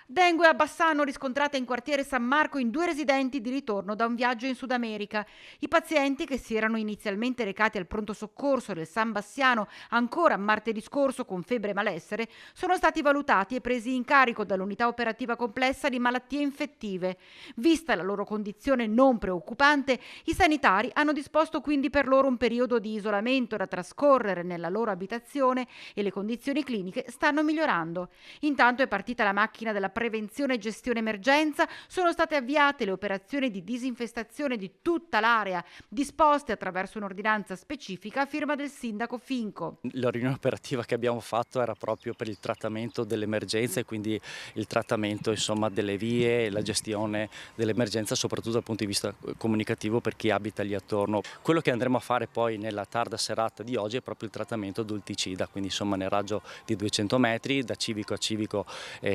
Dengue a Bassano riscontrata in quartiere San Marco in due residenti di ritorno da un viaggio in Sud America. I pazienti, che si erano inizialmente recati al pronto soccorso del San Bassiano ancora martedì scorso con febbre e malessere, sono stati valutati e presi in carico dall'unità operativa complessa di malattie infettive. Vista la loro condizione non preoccupante, i sanitari hanno disposto quindi per loro un periodo di isolamento da trascorrere nella loro abitazione e le condizioni cliniche stanno migliorando. Intanto è partita la macchina della prevenzione e gestione emergenza, sono state avviate le operazioni di disinfestazione di tutta l'area, disposte attraverso un'ordinanza specifica a firma del sindaco Finco. La riunione operativa che abbiamo fatto era proprio per il trattamento dell'emergenza e quindi il trattamento insomma, delle vie e la gestione dell'emergenza soprattutto dal punto di vista comunicativo per chi abita lì attorno. Quello che andremo a fare poi nella tarda serata di oggi è proprio il trattamento adulticida, quindi insomma nel raggio di 200 metri da civico a civico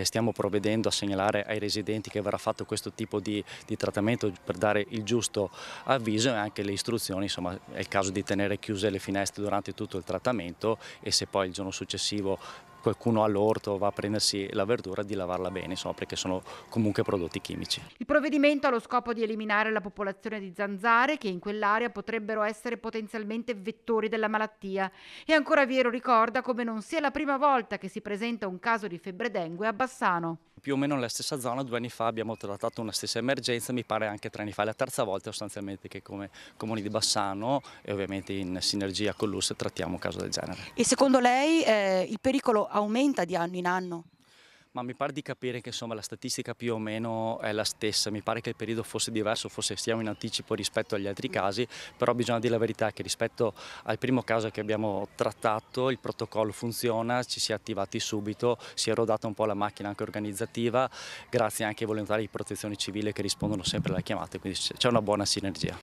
stiamo provvedendo a segnalare ai residenti che verrà fatto questo tipo di trattamento per dare il giusto avviso e anche le istruzioni, insomma è il caso di tenere chiuse le finestre durante tutto il trattamento e se poi il giorno successivo qualcuno ha l'orto va a prendersi la verdura di lavarla bene, insomma, perché sono comunque prodotti chimici. Il provvedimento ha lo scopo di eliminare la popolazione di zanzare che in quell'area potrebbero essere potenzialmente vettori della malattia. E ancora Viero ricorda come non sia la prima volta che si presenta un caso di febbre dengue a Bassano. Più o meno nella stessa zona 2 anni fa abbiamo trattato una stessa emergenza, mi pare anche 3 anni fa, è la terza volta sostanzialmente che come Comuni di Bassano e ovviamente in sinergia con l'US trattiamo un caso del genere. E secondo lei il pericolo aumenta di anno in anno? Ma mi pare di capire che insomma la statistica più o meno è la stessa, mi pare che il periodo fosse diverso, forse siamo in anticipo rispetto agli altri casi, però bisogna dire la verità che rispetto al primo caso che abbiamo trattato il protocollo funziona, ci si è attivati subito, si è rodata un po' la macchina anche organizzativa, grazie anche ai volontari di protezione civile che rispondono sempre alle chiamate, quindi c'è una buona sinergia.